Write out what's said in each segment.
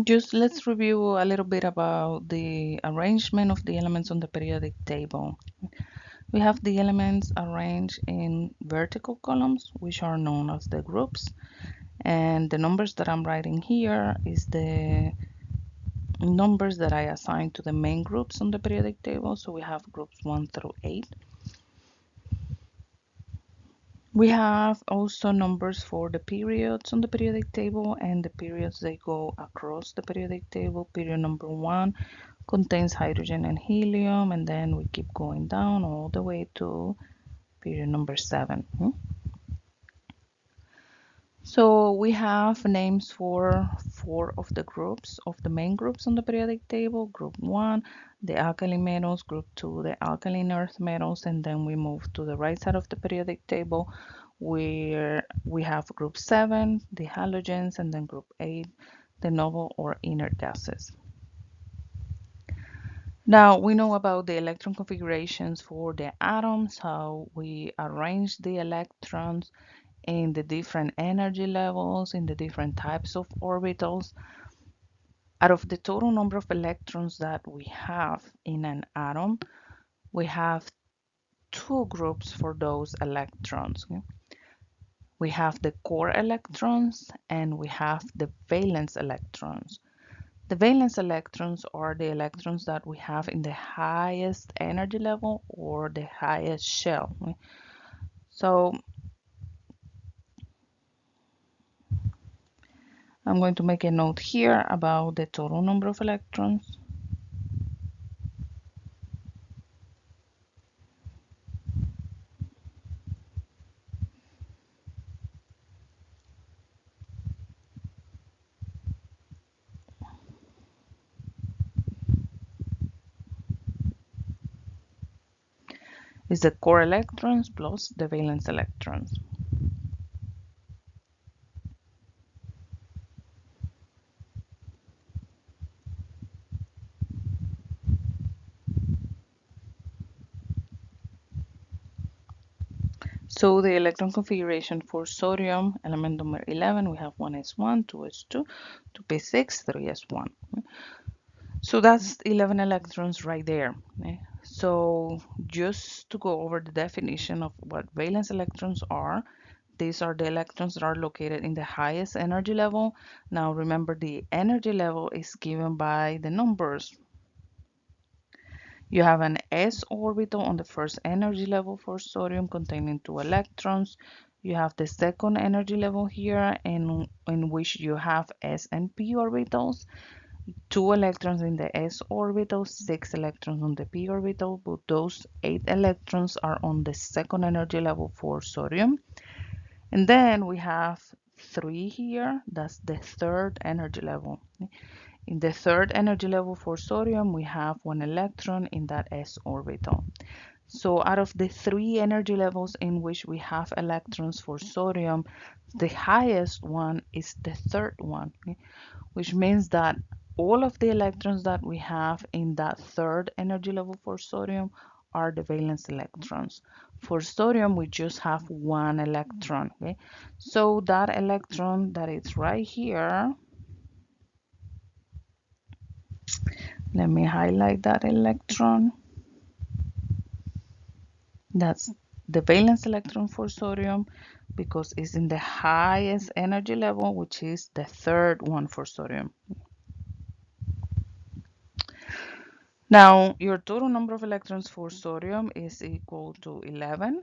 Just let's review a little bit about the arrangement of the elements on the periodic table. We have the elements arranged in vertical columns, which are known as the groups. And the numbers that I'm writing here is the numbers that I assigned to the main groups on the periodic table. So we have groups 1 through 8. We have also numbers for the periods on the periodic table, and the periods they go across the periodic table. Period number 1 contains hydrogen and helium, and then we keep going down all the way to period number 7. So we have names for 4 of the groups, of the main groups on the periodic table. Group 1, the alkali metals. Group 2, the alkaline earth metals. And then we move to the right side of the periodic table where we have group 7, the halogens, and then group 8, the noble or inert gases. Now we know about the electron configurations for the atoms, how we arrange the electrons in the different energy levels, in the different types of orbitals. Out of the total number of electrons that we have in an atom, we have 2 groups for those electrons. We have the core electrons and we have the valence electrons. The valence electrons are the electrons that we have in the highest energy level or the highest shell. So I'm going to make a note here about the total number of electrons. Is the core electrons plus the valence electrons. So the electron configuration for sodium, element number 11, we have 1s1, 2s2, 2p6, 3s1. So that's 11 electrons right there. So just to go over the definition of what valence electrons are, these are the electrons that are located in the highest energy level. Now remember, the energy level is given by the numbers. You have an s orbital on the first energy level for sodium containing 2 electrons. You have the second energy level here in which you have s and p orbitals. 2 electrons in the s orbital, 6 electrons on the p orbital, but those 8 electrons are on the second energy level for sodium. And then we have 3 here, that's the third energy level. In the third energy level for sodium, we have 1 electron in that s orbital. So out of the 3 energy levels in which we have electrons for sodium, the highest one is the third one, which means that all of the electrons that we have in that third energy level for sodium are the valence electrons. For sodium, we just have 1 electron. So that electron that is right here, let me highlight that electron. That's the valence electron for sodium because it's in the highest energy level, which is the third one for sodium. Now, your total number of electrons for sodium is equal to 11.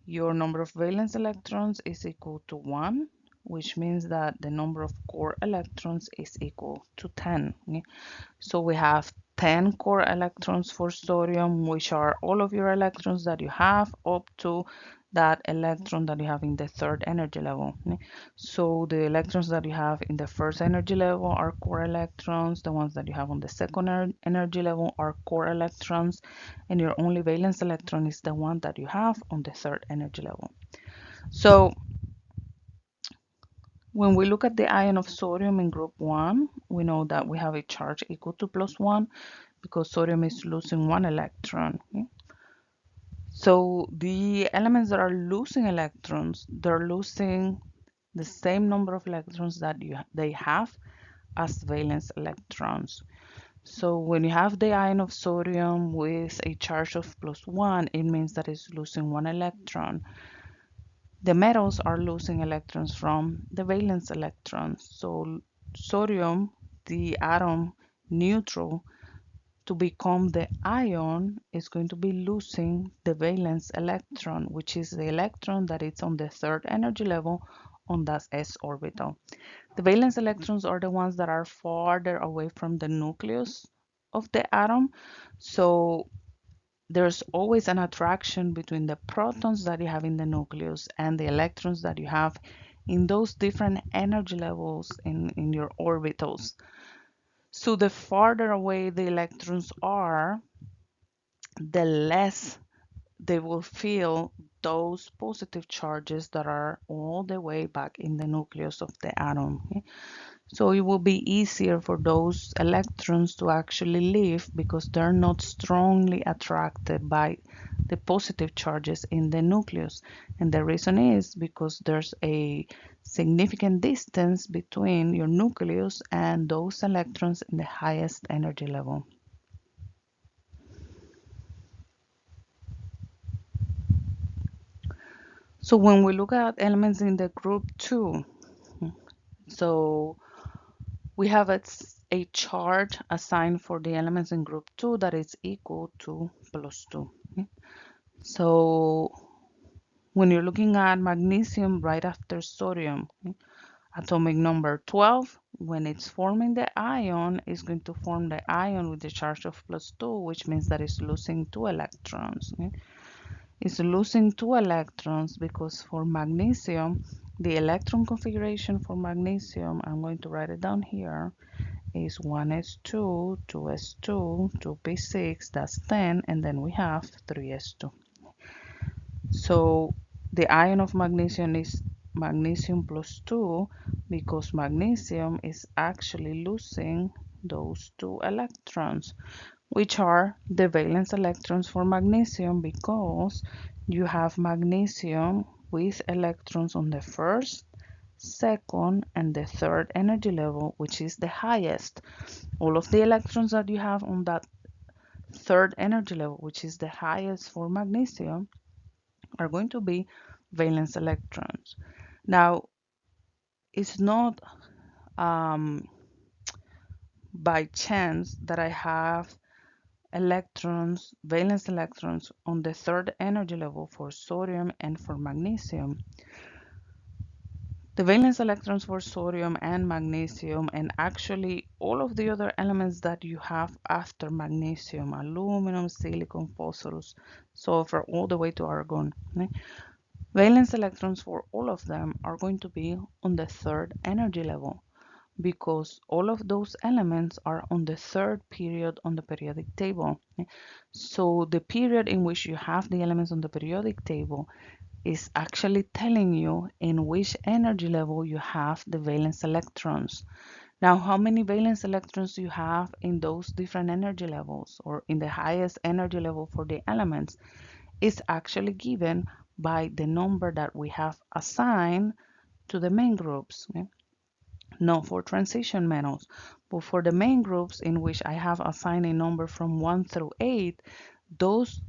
Your number of valence electrons is equal to 1, which means that the number of core electrons is equal to 10. So we have 10 core electrons for sodium, which are all of your electrons that you have up to that electron that you have in the third energy level. So the electrons that you have in the first energy level are core electrons. The ones that you have on the second energy level are core electrons. And your only valence electron is the one that you have on the third energy level. So when we look at the ion of sodium in group 1, we know that we have a charge equal to +1 because sodium is losing 1 electron. So the elements that are losing electrons, they're losing the same number of electrons that they have, as valence electrons. So when you have the ion of sodium with a charge of +1, it means that it's losing one electron. The metals are losing electrons from the valence electrons. So sodium, the atom neutral, to become the ion is going to be losing the valence electron, which is the electron that is on the third energy level on that s orbital. The valence electrons are the ones that are farther away from the nucleus of the atom. So there's always an attraction between the protons that you have in the nucleus and the electrons that you have in those different energy levels in your orbitals. So the farther away the electrons are, the less they will feel those positive charges that are all the way back in the nucleus of the atom. Okay? So it will be easier for those electrons to actually leave because they're not strongly attracted by the positive charges in the nucleus. And the reason is because there's a significant distance between your nucleus and those electrons in the highest energy level. So when we look at elements in the group 2, so we have a charge assigned for the elements in group 2 that is equal to +2. Okay? So when you're looking at magnesium right after sodium, okay, atomic number 12, when it's forming the ion, is going to form the ion with the charge of +2, which means that it's losing 2 electrons. Okay? It's losing 2 electrons because for magnesium, the electron configuration for magnesium, I'm going to write it down here, is 1s2, 2s2, 2p6, that's 10, and then we have 3s2. So the ion of magnesium is magnesium +2 because magnesium is actually losing those 2 electrons, which are the valence electrons for magnesium because you have magnesium with electrons on the first, second, and the third energy level, which is the highest. All of the electrons that you have on that third energy level, which is the highest for magnesium, are going to be valence electrons. Now, it's not by chance that I have electrons, valence electrons on the third energy level for sodium and for magnesium. The valence electrons for sodium and magnesium, and actually all of the other elements that you have after magnesium, aluminum, silicon, phosphorus, sulfur, all the way to argon. Okay? Valence electrons for all of them are going to be on the third energy level because all of those elements are on the third period on the periodic table. Okay? So the period in which you have the elements on the periodic table is actually telling you in which energy level you have the valence electrons. Now, how many valence electrons you have in those different energy levels or in the highest energy level for the elements is actually given by the number that we have assigned to the main groups. Okay? Not for transition metals, but for the main groups in which I have assigned a number from 1 through 8, those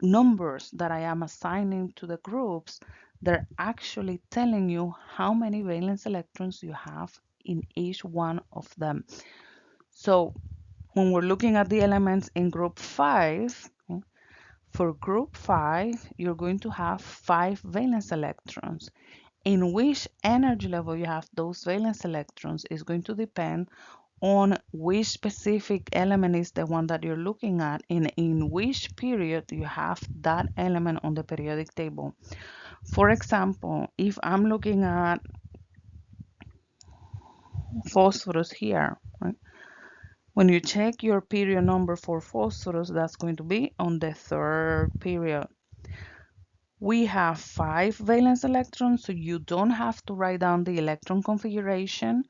numbers that I am assigning to the groups, they're actually telling you how many valence electrons you have in each one of them. So when we're looking at the elements in group 5, okay, for group 5, you're going to have 5 valence electrons. In which energy level you have those valence electrons is going to depend on which specific element is the one that you're looking at and in which period you have that element on the periodic table. For example, if I'm looking at phosphorus here, right? When you check your period number for phosphorus, that's going to be on the third period. We have 5 valence electrons, so you don't have to write down the electron configuration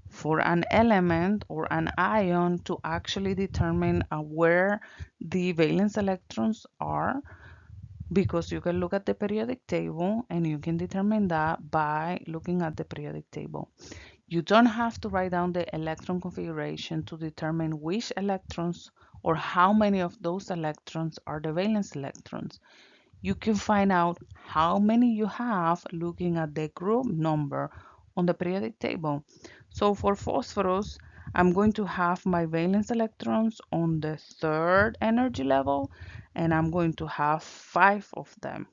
for an element or an ion to actually determine where the valence electrons are. because you can look at the periodic table and you can determine that by looking at the periodic table. You don't have to write down the electron configuration to determine which electrons or how many of those electrons are the valence electrons. You can find out how many you have looking at the group number on the periodic table. So for phosphorus, I'm going to have my valence electrons on the third energy level, and I'm going to have 5 of them.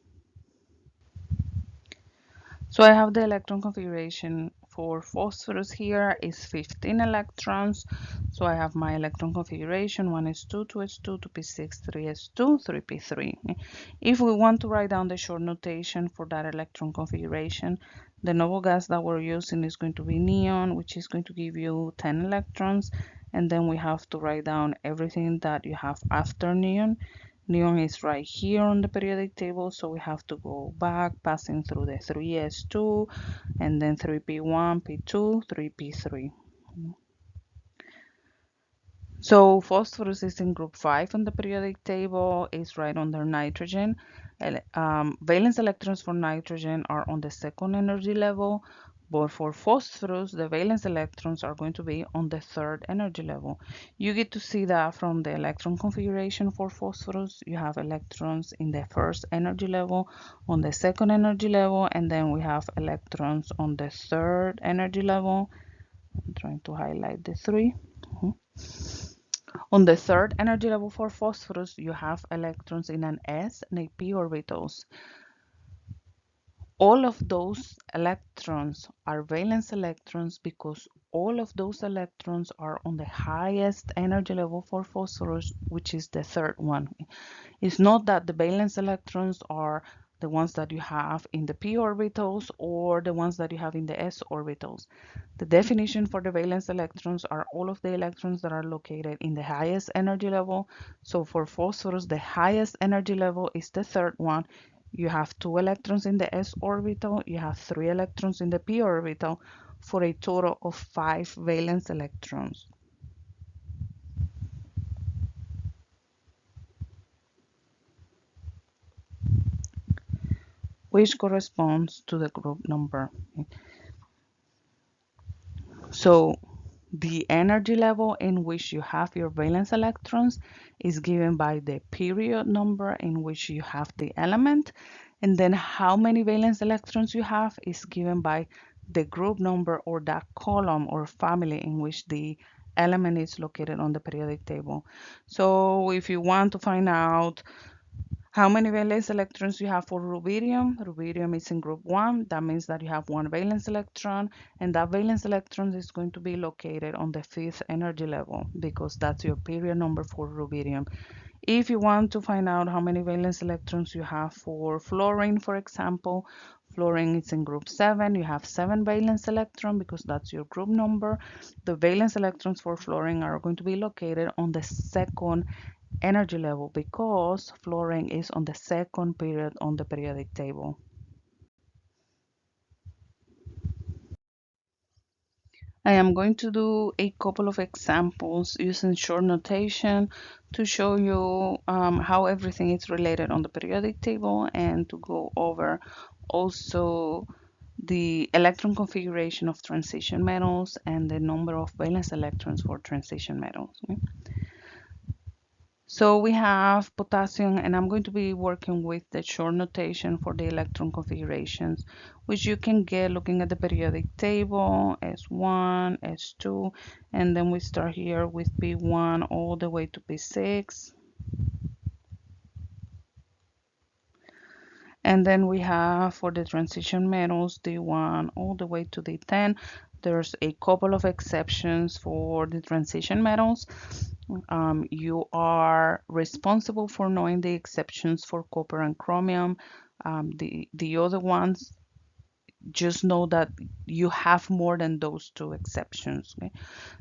So I have the electron configuration for phosphorus here is 15 electrons. So I have my electron configuration 1s2, 2s2, 2p6, 3s2, 3p3. If we want to write down the short notation for that electron configuration, the noble gas that we're using is going to be neon, which is going to give you 10 electrons. And then we have to write down everything that you have after neon. Neon is right here on the periodic table, so we have to go back, passing through the 3s2, and then 3p1, p2, 3p3. So phosphorus is in group 5 on the periodic table, is right under nitrogen. Valence electrons for nitrogen are on the second energy level, but for phosphorus, the valence electrons are going to be on the third energy level. You get to see that from the electron configuration for phosphorus. You have electrons in the first energy level, on the second energy level, and then we have electrons on the third energy level. I'm trying to highlight the 3. On the third energy level for phosphorus, you have electrons in an s and a p orbitals. All of those electrons are valence electrons because all of those electrons are on the highest energy level for phosphorus, which is the third one. It's not that the valence electrons are the ones that you have in the p orbitals or the ones that you have in the s orbitals. The definition for the valence electrons are all of the electrons that are located in the highest energy level. So for phosphorus, the highest energy level is the third one. You have 2 electrons in the s orbital, you have 3 electrons in the p orbital, for a total of 5 valence electrons, which corresponds to the group number. So the energy level in which you have your valence electrons is given by the period number in which you have the element, and then how many valence electrons you have is given by the group number or that column or family in which the element is located on the periodic table. So if you want to find out how many valence electrons you have for rubidium? Rubidium is in group 1. That means that you have 1 valence electron, and that valence electron is going to be located on the 5th energy level because that's your period number for rubidium. If you want to find out how many valence electrons you have for fluorine, for example, fluorine is in group 7. You have 7 valence electrons because that's your group number. The valence electrons for fluorine are going to be located on the second energy level because fluorine is on the second period on the periodic table. I am going to do a couple of examples using short notation to show you how everything is related on the periodic table and to go over also the electron configuration of transition metals and the number of valence electrons for transition metals. Okay? So we have potassium, and I'm going to be working with the short notation for the electron configurations, which you can get looking at the periodic table, S1, S2, and then we start here with P1 all the way to P6. And then we have for the transition metals, D1 all the way to D10. There's a couple of exceptions for the transition metals. You are responsible for knowing the exceptions for copper and chromium. The other ones, just know that you have more than those 2 exceptions. Okay?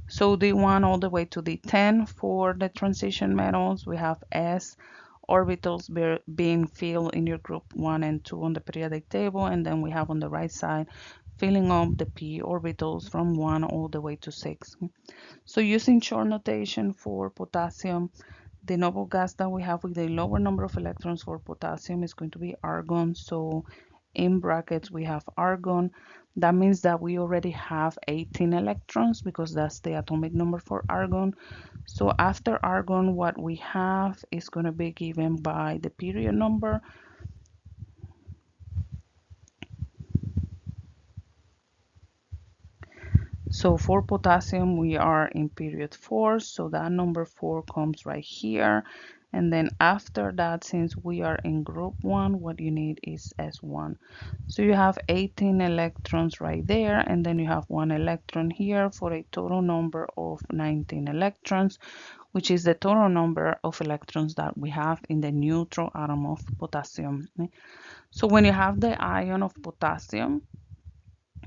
So D1 all the way to D10 for the transition metals. We have S orbitals being filled in your group 1 and 2 on the periodic table, and then we have on the right side filling up the p orbitals from 1 all the way to 6. So using short notation for potassium, The noble gas that we have with the lower number of electrons for potassium is going to be argon. So in brackets we have argon. That means that we already have 18 electrons because that's the atomic number for argon. So after argon, what we have is going to be given by the period number. So for potassium, we are in period 4, so that number 4 comes right here. And then after that, since we are in group 1, what you need is S1. So you have 18 electrons right there, and then you have 1 electron here for a total number of 19 electrons, which is the total number of electrons that we have in the neutral atom of potassium. So when you have the ion of potassium,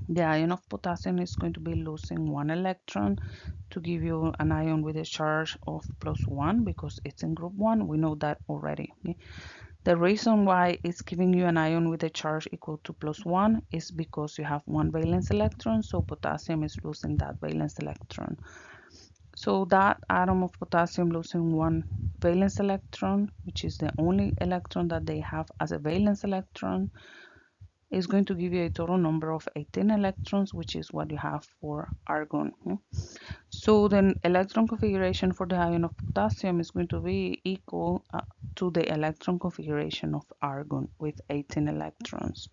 the ion of potassium is going to be losing 1 electron to give you an ion with a charge of +1 because it's in group 1. We know that already. Okay? The reason why it's giving you an ion with a charge equal to +1 is because you have 1 valence electron, so potassium is losing that valence electron. So that atom of potassium losing 1 valence electron, which is the only electron that they have as a valence electron, is going to give you a total number of 18 electrons, which is what you have for argon. So the electron configuration for the ion of potassium is going to be equal to the electron configuration of argon with 18 electrons.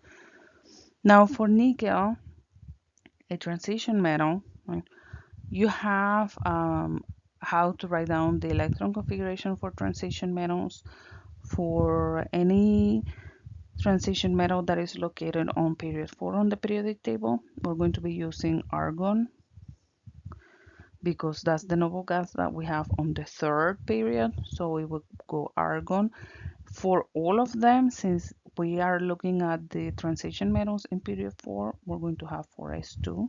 Now for nickel, a transition metal, right, you have how to write down the electron configuration for transition metals. For any transition metal that is located on period 4 on the periodic table, we're going to be using argon because that's the noble gas that we have on the third period. So we would go argon. For all of them, since we are looking at the transition metals in period 4, we're going to have 4s2.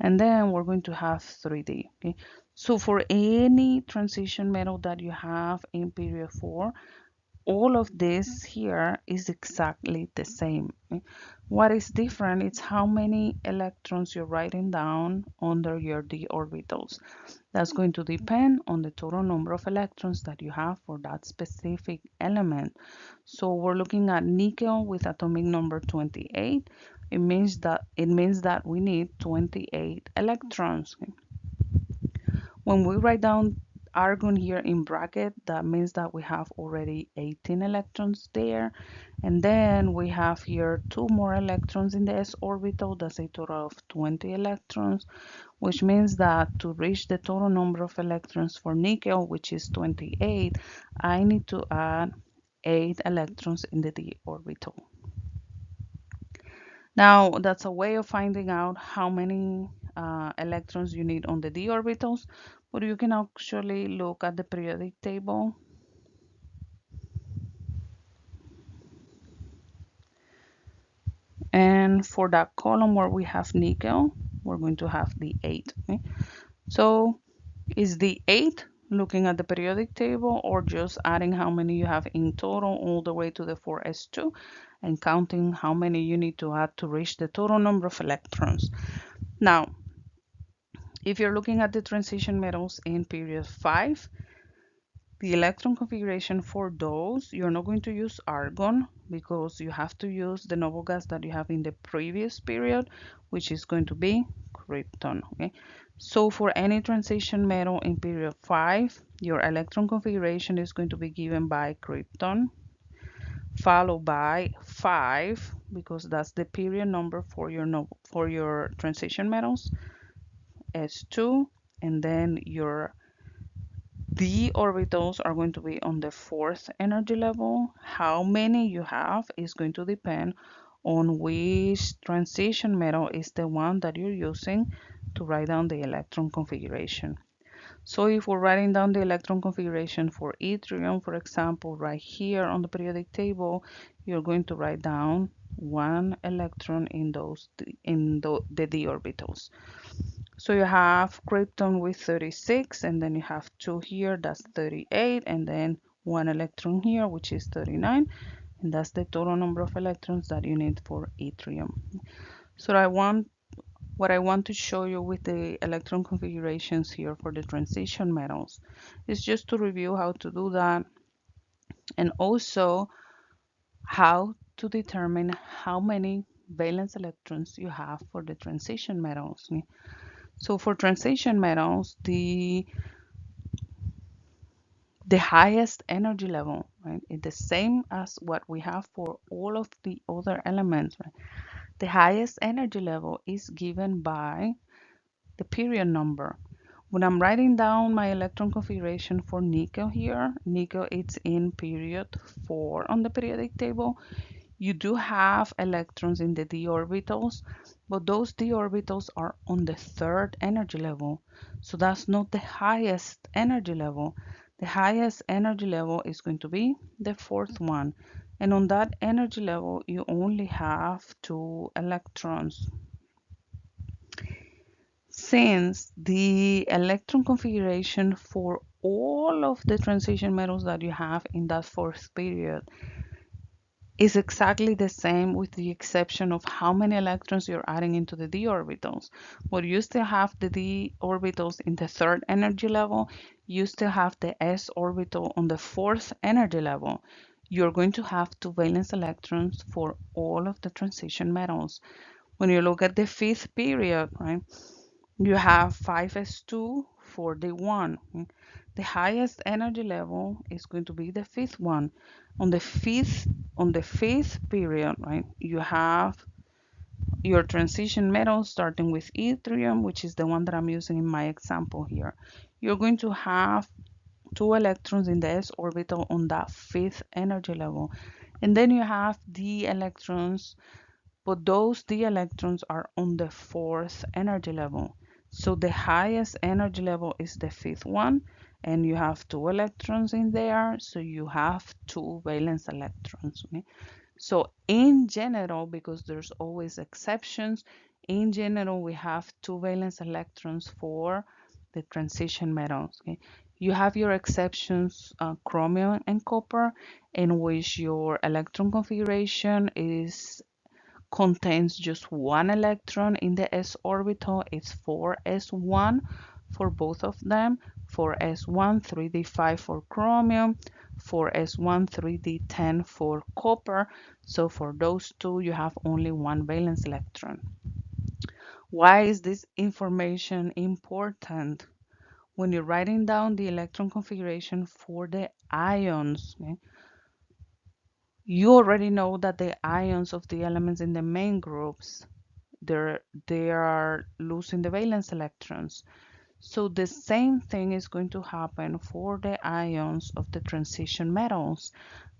And then we're going to have 3D. Okay? So for any transition metal that you have in period 4, all of this here is exactly the same. What is different is how many electrons you're writing down under your d orbitals. That's going to depend on the total number of electrons that you have for that specific element. So we're looking at nickel with atomic number 28. It means that we need 28 electrons. When we write down argon here in bracket, that means that we have already 18 electrons there. And then we have here 2 more electrons in the s orbital. That's a total of 20 electrons, which means that to reach the total number of electrons for nickel, which is 28, I need to add 8 electrons in the d orbital. Now, that's a way of finding out how many electrons you need on the d orbitals, but you can actually look at the periodic table. And for that column where we have nickel, we're going to have the 8. Okay? So is the 8 looking at the periodic table or just adding how many you have in total all the way to the 4s2 and counting how many you need to add to reach the total number of electrons? Now, if you're looking at the transition metals in period 5, the electron configuration for those, you're not going to use argon because you have to use the noble gas that you have in the previous period, which is going to be krypton. Okay? So for any transition metal in period 5, your electron configuration is going to be given by krypton, followed by 5, because that's the period number for your transition metals, S2, and then your d orbitals are going to be on the 4th energy level. How many you have is going to depend on which transition metal is the one that you're using to write down the electron configuration. So if we're writing down the electron configuration for yttrium, for example, right here on the periodic table, you're going to write down 1 electron in the d orbitals. So you have krypton with 36, and then you have 2 here, that's 38, and then 1 electron here, which is 39, and that's the total number of electrons that you need for yttrium. So what I want to show you with the electron configurations here for the transition metals is just to review how to do that, and also how to determine how many valence electrons you have for the transition metals. So for transition metals, the highest energy level, right, is the same as what we have for all of the other elements, right? The highest energy level is given by the period number. When I'm writing down my electron configuration for nickel here, nickel it's in period 4 on the periodic table. You do have electrons in the d orbitals, but those d orbitals are on the third energy level. So that's not the highest energy level. The highest energy level is going to be the fourth one. And on that energy level, you only have 2 electrons. Since the electron configuration for all of the transition metals that you have in that fourth period is exactly the same, with the exception of how many electrons you're adding into the d orbitals. But you still have the d orbitals in the third energy level, you still have the s orbital on the fourth energy level. You're going to have 2 valence electrons for all of the transition metals. When you look at the fifth period, right, you have 5s2 for the 1. The highest energy level is going to be the fifth one. On the fifth period, right, you have your transition metal starting with yttrium, which is the one that I'm using in my example here. You're going to have 2 electrons in the s orbital on that fifth energy level. And then you have d electrons, but those d electrons are on the fourth energy level. So the highest energy level is the fifth one, and you have 2 electrons in there, so you have 2 valence electrons. Okay? So in general, because there's always exceptions, in general we have 2 valence electrons for the transition metals. Okay? You have your exceptions, chromium and copper, in which your electron configuration contains just 1 electron in the s orbital. It's 4s1 for both of them. 4s1 3d5 for chromium, 4s1 3d10 for copper. So for those two you have only 1 valence electron. Why is this information important? When you're writing down the electron configuration for the ions, okay, you already know that the ions of the elements in the main groups, they are losing the valence electrons. So the same thing is going to happen for the ions of the transition metals.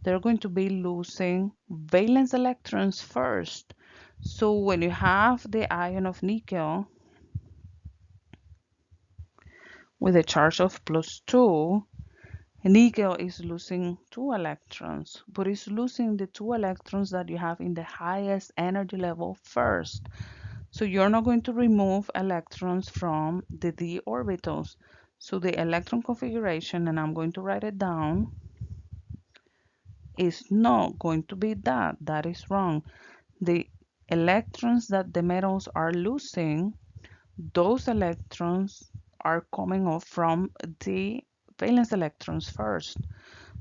They're going to be losing valence electrons first. So when you have the ion of nickel with a charge of +2, nickel is losing 2 electrons, but it's losing the 2 electrons that you have in the highest energy level first. So you're not going to remove electrons from the d orbitals. So the electron configuration, and I'm going to write it down, is not going to be that. That is wrong. The electrons that the metals are losing, those electrons are coming off from the valence electrons first.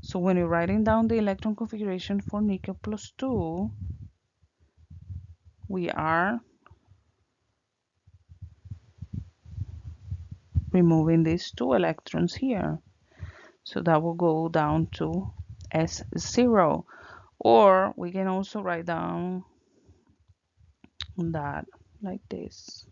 So when you're writing down the electron configuration for nickel +2, we are removing these 2 electrons here. So that will go down to S0. Or we can also write down that like this.